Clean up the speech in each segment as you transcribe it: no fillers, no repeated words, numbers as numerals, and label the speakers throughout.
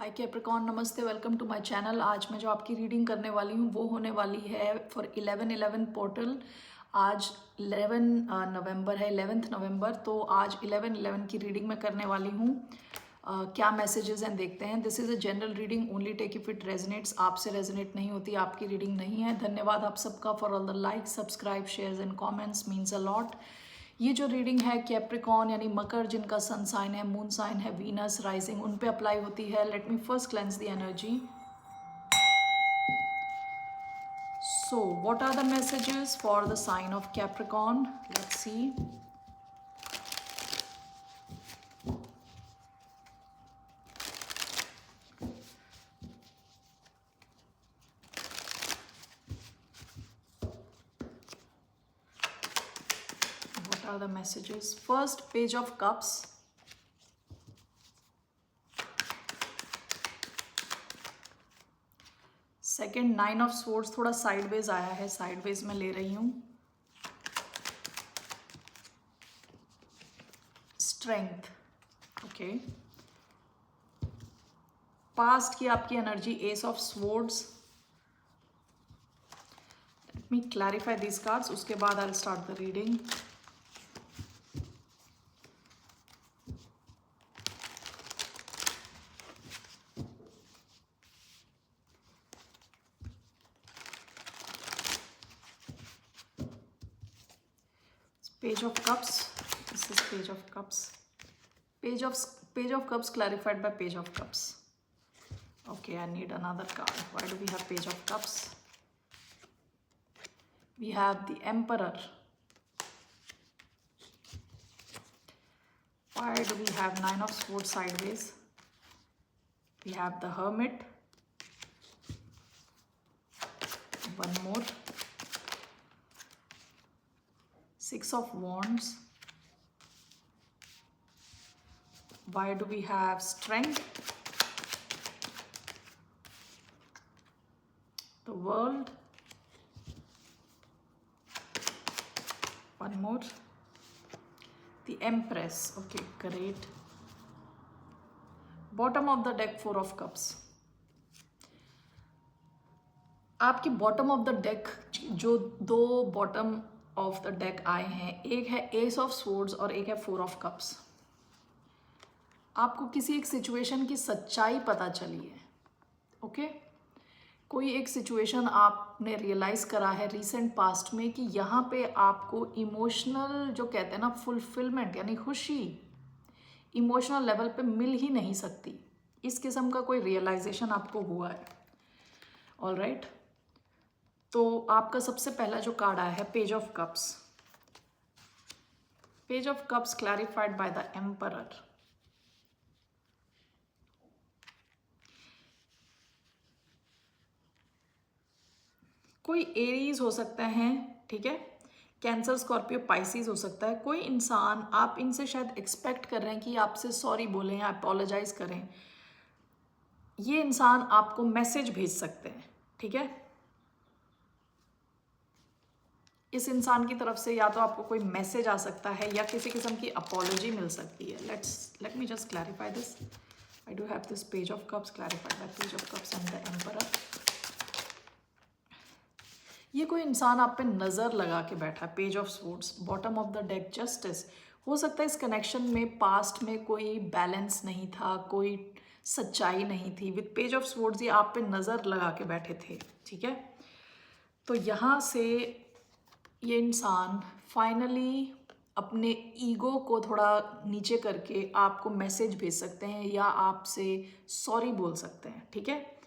Speaker 1: हाय Capricorn, नमस्ते, welcome to my channel. आज मैं जो आपकी रीडिंग करने वाली हूँ वो होने वाली है फॉर 11/11 पोर्टल। आज 11 नवंबर है, 11th नवंबर। तो आज 11/11 की रीडिंग मैं करने वाली हूँ। क्या मैसेजेस हैं देखते हैं। This is a general reading, only take if it resonates. आपसे रेजनेट नहीं होती, आपकी रीडिंग नहीं है। धन्यवाद आप सबका for all the like, subscribe, shares and comments, means a lot. ये जो रीडिंग है कैप्रिकॉर्न यानी मकर, जिनका सन साइन है, मून साइन है, वीनस राइजिंग, उन पे अप्लाई होती है। Let me first cleanse the energy. So what are the messages for the sign of Capricorn? Let's see. What are the messages? First, Page of Cups. Second, 9 of Swords, थोड़ा sideways आया है, sideways में ले रही हूँ। Strength, okay. Past की आपकी energy, S of Swords. Let me clarify these cards, उसके बाद I will start the reading. Page of Cups. This is Page of Cups. Page of Cups clarified by Page of Cups. Okay, I need another card. Why do we have Page of Cups? We have the Emperor. Why do we have 9 of Swords sideways? We have the Hermit. One more. 6 of Wands. Why do we have Strength? The World. One more. The Empress. Okay, great. Bottom of the deck, 4 of Cups. आपकी bottom of the deck जो दो bottom of the deck आए हैं, एक है S of swords और एक है 4 ऑफ कप्स। आपको किसी एक सिचुएशन की सच्चाई पता चली है, ओके। कोई एक सिचुएशन आपने रियलाइज करा है रिसेंट पास्ट में कि यहाँ पे आपको इमोशनल, जो कहते हैं ना, फुलफिलमेंट यानी खुशी, इमोशनल लेवल पे मिल ही नहीं सकती। इस किस्म का कोई रियलाइजेशन आपको हुआ है। ऑल राइट, तो आपका सबसे पहला जो कार्ड आया है, page of cups. Page of cups clarified by the emperor. कोई एरीज हो सकते हैं, ठीक है, कैंसर, स्कॉर्पियो, पाइसिस हो सकता है। कोई इंसान, आप इनसे शायद एक्सपेक्ट कर रहे हैं कि आपसे सॉरी बोलें या अपोलोजाइज करें। ये इंसान आपको मैसेज भेज सकते हैं, ठीक है। इस इंसान की तरफ से या तो आपको कोई मैसेज आ सकता है या किसी किस्म की अपॉलॉजी मिल सकती है। Let me just clarify this. I do have this page of cups clarified bye page of cups and the emperor. ये कोई इंसान आप पे नज़र लगा के बैठा है। Page of swords, bottom of the deck, justice. हो सकता है इस कनेक्शन में पास्ट में कोई बैलेंस नहीं था, कोई सच्चाई नहीं थी। विद पेज ऑफ स्वॉर्ड्स ये आप पे नज़र लगा के बैठे थे, ठीक है। तो यहाँ से ये इंसान फाइनली अपने ईगो को थोड़ा नीचे करके आपको मैसेज भेज सकते हैं या आपसे सॉरी बोल सकते हैं, ठीक है।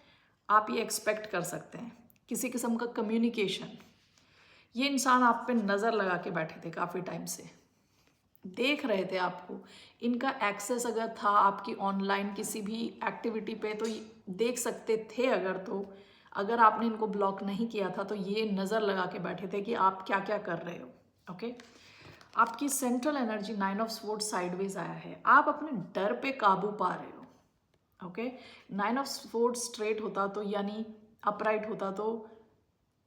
Speaker 1: आप ये एक्सपेक्ट कर सकते हैं किसी किस्म का कम्युनिकेशन। ये इंसान आप पे नज़र लगा के बैठे थे, काफ़ी टाइम से देख रहे थे आपको। इनका एक्सेस अगर था आपकी ऑनलाइन किसी भी एक्टिविटी पे तो देख सकते थे। अगर आपने इनको ब्लॉक नहीं किया था तो ये नज़र लगा के बैठे थे कि आप क्या क्या कर रहे हो, ओके। आपकी central energy, 9 of swords sideways आया है। आप अपने डर पे काबू पा रहे हो, ओके। 9 ऑफ स्वॉर्ड्स स्ट्रेट होता तो यानी अपराइट होता तो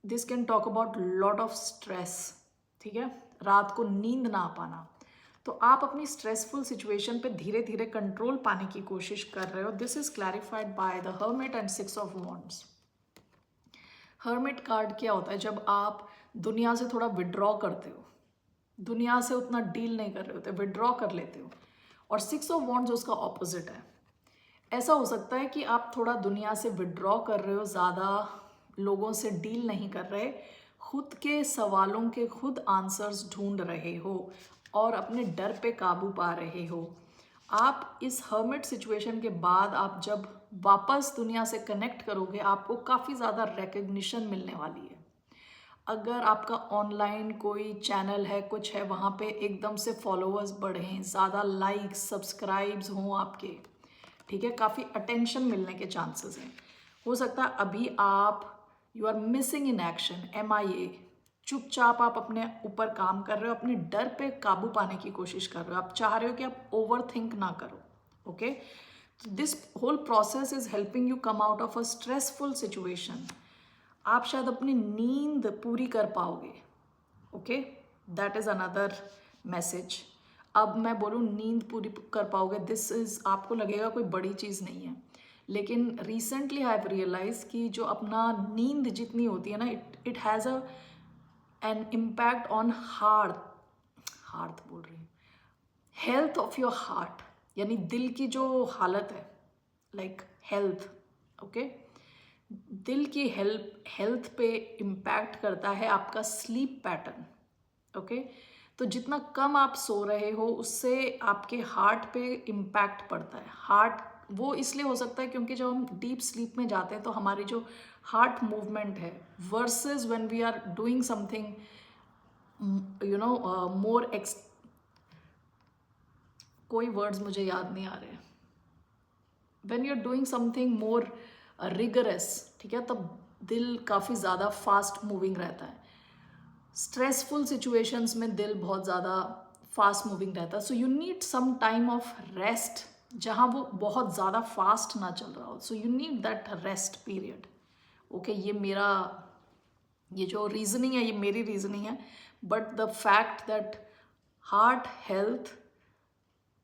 Speaker 1: this can talk about lot of stress, ठीक है। रात को नींद ना आ पाना, तो आप अपनी स्ट्रेसफुल सिचुएशन पे धीरे धीरे कंट्रोल पाने की कोशिश कर रहे हो. This is clarified by the hermit and 6 of wands. Hermit card क्या होता है? जब आप दुनिया से थोड़ा विड्रॉ करते हो, दुनिया से उतना डील नहीं कर रहे होते, विड्रॉ कर लेते हो. और 6 ऑफ वॉन्ड्स उसका ऑपोजिट है. ऐसा हो सकता है कि आप थोड़ा दुनिया से विड्रॉ कर रहे हो, ज़्यादा लोगों से डील नहीं कर रहे, खुद के सवालों के खुद आंसर्स ढूंढ रहे हो और अपने डर पे काबू पा रहे हो. आप इस हर्मिट सिचुएशन के बाद आप जब वापस दुनिया से कनेक्ट करोगे, आपको काफ़ी ज़्यादा रिकग्निशन मिलने वाली है. अगर आपका ऑनलाइन कोई चैनल है, कुछ है, वहाँ पे एकदम से फॉलोअर्स बढ़ें, ज़्यादा लाइक्स सब्सक्राइब्स हों आपके, ठीक है, काफ़ी अटेंशन मिलने के चांसेस हैं. हो सकता है अभी आप you are missing in action, MIA, चुपचाप आप अपने ऊपर काम कर रहे हो, अपने डर पे काबू पाने की कोशिश कर रहे हो. आप चाह रहे हो कि आप ओवर थिंक ना करो. Okay, this whole process is helping you come out of a stressful situation. आप शायद अपनी नींद पूरी कर पाओगे. Okay, that is another message. अब मैं बोलूँ नींद पूरी कर पाओगे, दिस इज, आपको लगेगा कोई बड़ी चीज़ नहीं है, लेकिन रिसेंटली आई हैव रियलाइज कि जो अपना नींद जितनी होती है ना, it has an impact on heart बोल रही हूँ, हेल्थ ऑफ योर हार्ट, यानी दिल की जो हालत है, लाइक हेल्थ. ओके, दिल की हेल्थ पे इम्पैक्ट करता है आपका स्लीप पैटर्न. ओके, तो जितना कम आप सो रहे हो उससे आपके हार्ट पे इम्पैक्ट पड़ता है. हार्ट वो इसलिए हो सकता है क्योंकि जब हम डीप स्लीप में जाते हैं तो हमारी जो हार्ट मूवमेंट है versus when we are doing something more कोई वर्ड्स मुझे याद नहीं आ रहे. When you are doing something more rigorous, ठीक है, तब दिल काफ़ी ज़्यादा फास्ट मूविंग रहता है. स्ट्रेसफुल सिचुएशंस में दिल बहुत ज़्यादा फास्ट मूविंग रहता है. So you need some time of rest जहाँ वो बहुत ज़्यादा फास्ट ना चल रहा हो. So you need that rest period. Okay, ये जो रीजनिंग है, ये मेरी रीजनिंग है, but the fact that heart health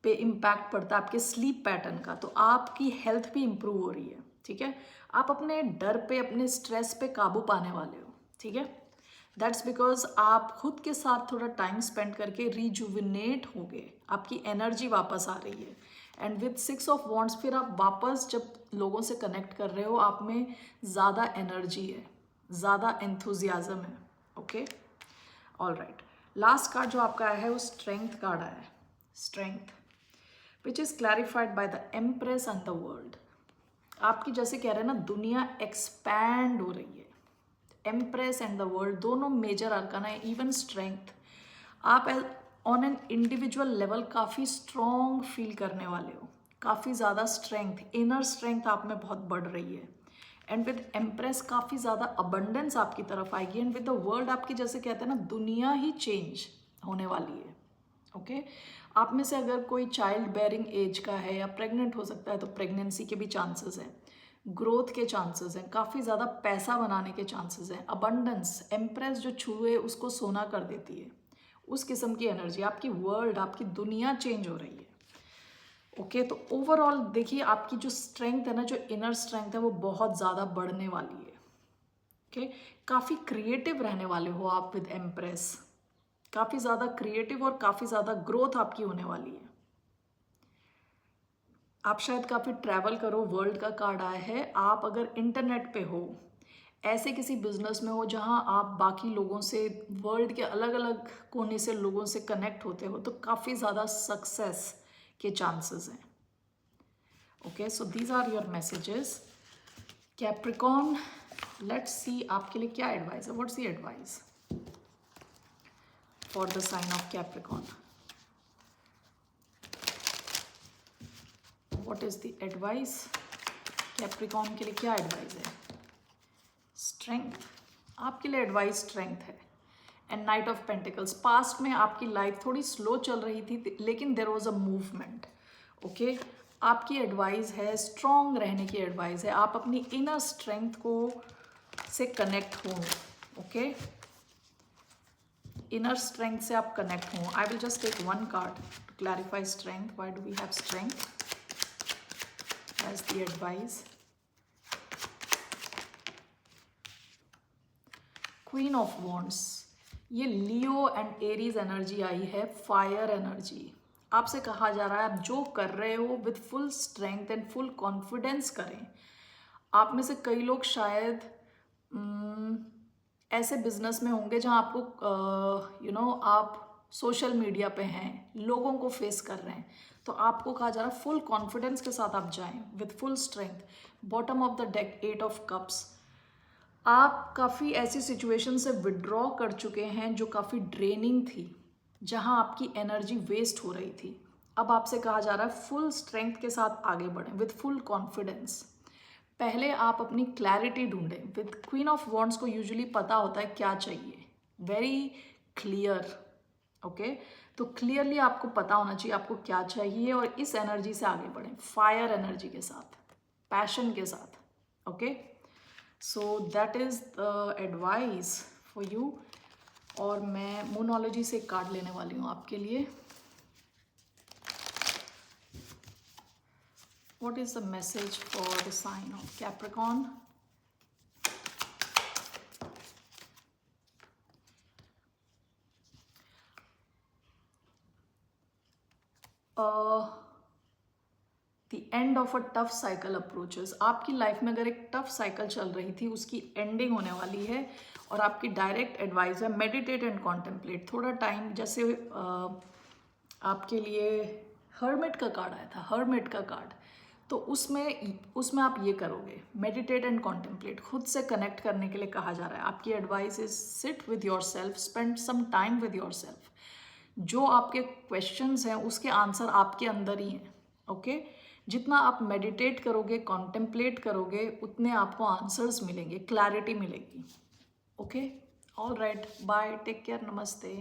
Speaker 1: पे इम्पैक्ट पड़ता है आपके स्लीप पैटर्न का, तो आपकी हेल्थ भी इम्प्रूव हो रही है. ठीक है, आप अपने डर पे, अपने स्ट्रेस पे काबू पाने वाले हो. ठीक है, दैट्स बिकॉज आप खुद के साथ थोड़ा टाइम स्पेंड करके रिजुविनेट हो गए, आपकी एनर्जी वापस आ रही है. एंड विद 6 ऑफ वॉन्ड्स फिर आप वापस जब लोगों से कनेक्ट कर रहे हो, आप में ज़्यादा एनर्जी है, ज़्यादा एंथुजियाज्म है. Okay, all right. Last card जो आपका आया है वो स्ट्रेंथ कार्ड आया है. Strength which is clarified by the empress and the world. आपकी जैसे कह रहे हैं ना, दुनिया एक्सपैंड हो रही है. एम्प्रेस एंड द वर्ल्ड दोनों मेजर आर्काना है. इवन स्ट्रेंथ, आप ऑन एन इंडिविजुअल लेवल काफ़ी स्ट्रॉन्ग फील करने वाले हो, काफ़ी ज़्यादा स्ट्रेंथ, इनर स्ट्रेंथ आप में बहुत बढ़ रही है. एंड विद एम्प्रेस काफ़ी ज़्यादा अबंडेंस आपकी तरफ आएगी. एंड विद द वर्ल्ड आपकी जैसे कहते हैं ना, दुनिया ही चेंज होने वाली है. ओके, आप में से अगर कोई चाइल्ड बेयरिंग एज का है या प्रेग्नेंट हो सकता है, तो प्रेगनेंसी के भी चांसेस हैं, ग्रोथ के चांसेस हैं, काफ़ी ज़्यादा पैसा बनाने के चांसेस हैं. अबंडेंस, एम्प्रेस जो छुए उसको सोना कर देती है, उस किस्म की एनर्जी. आपकी वर्ल्ड, आपकी दुनिया चेंज हो रही है. ओके, तो ओवरऑल देखिए आपकी जो स्ट्रेंथ है ना, जो इनर स्ट्रेंथ है, वो बहुत ज़्यादा बढ़ने वाली है. ओके, काफ़ी क्रिएटिव रहने वाले हो आप विद एम्प्रेस, काफ़ी ज़्यादा क्रिएटिव और काफ़ी ज़्यादा ग्रोथ आपकी होने वाली है. आप शायद काफ़ी ट्रैवल करो, वर्ल्ड का कार्ड आया है. आप अगर इंटरनेट पे हो, ऐसे किसी बिजनेस में हो जहां आप बाकी लोगों से, वर्ल्ड के अलग अलग कोने से लोगों से कनेक्ट होते हो, तो काफ़ी ज़्यादा सक्सेस के चांसेस हैं. Okay, so these are your messages. Capricorn, let's see आपके लिए क्या एडवाइस है. What's the advice for the sign of Capricorn. What is the advice Capricorn के लिए, क्या एडवाइस है. स्ट्रेंथ, आपके लिए एडवाइस स्ट्रेंथ है. And knight of pentacles, past में आपकी लाइफ थोड़ी स्लो चल रही थी, लेकिन there was a movement. Okay, आपकी एडवाइस है स्ट्रॉन्ग रहने की एडवाइस है. आप अपनी इनर स्ट्रेंथ को से कनेक्ट हो. ओके, इनर स्ट्रेंथ से आप कनेक्ट हो। I will just take one card to clarify strength. Why do we have strength as the advice? Queen of wands, ये लियो एंड एरीज एनर्जी आई है, fire energy. आपसे कहा जा रहा है आप जो कर रहे हो with full strength and full confidence करें। आप में से कई लोग शायद ऐसे बिजनेस में होंगे जहां आपको आप सोशल मीडिया पे हैं, लोगों को फेस कर रहे हैं, तो आपको कहा जा रहा है फुल कॉन्फिडेंस के साथ आप जाएं with full strength. Bottom of the deck 8 of cups, आप काफ़ी ऐसी सिचुएशन से विड्रॉ कर चुके हैं जो काफ़ी ड्रेनिंग थी, जहां आपकी एनर्जी वेस्ट हो रही थी। अब आपसे कहा जा रहा है फुल स्ट्रेंथ के साथ आगे बढ़ें विथ फुल कॉन्फिडेंस। पहले आप अपनी क्लैरिटी ढूंढें। विद क्वीन ऑफ वॉन्ड्स को यूजुअली पता होता है क्या चाहिए, वेरी क्लियर। ओके, तो क्लियरली आपको पता होना चाहिए आपको क्या चाहिए और इस एनर्जी से आगे बढ़ें, फायर एनर्जी के साथ, पैशन के साथ। Okay, so that is the advice for you. और मैं मूनोलॉजी से कार्ड लेने वाली हूँ आपके लिए। What is the message for the sign of Capricorn? The end of a tough cycle approaches. आपकी लाइफ में अगर एक टफ साइकिल चल रही थी, उसकी एंडिंग होने वाली है और आपकी डायरेक्ट एडवाइस है मेडिटेट एंड कॉन्टेम्पलेट। थोड़ा टाइम, जैसे आपके लिए हर्मिट का कार्ड आया था, हर्मिट का कार्ड, तो उसमें आप ये करोगे, मेडिटेट एंड कॉन्टेम्पलेट, खुद से कनेक्ट करने के लिए कहा जा रहा है। आपकी advice is sit with yourself, spend some time with yourself. जो आपके क्वेश्चंस हैं उसके आंसर आपके अंदर ही हैं। ओके, जितना आप मेडिटेट करोगे, कॉन्टेम्पलेट करोगे, उतने आपको आंसर्स मिलेंगे, क्लैरिटी मिलेगी। Okay, all right, bye, take care, नमस्ते।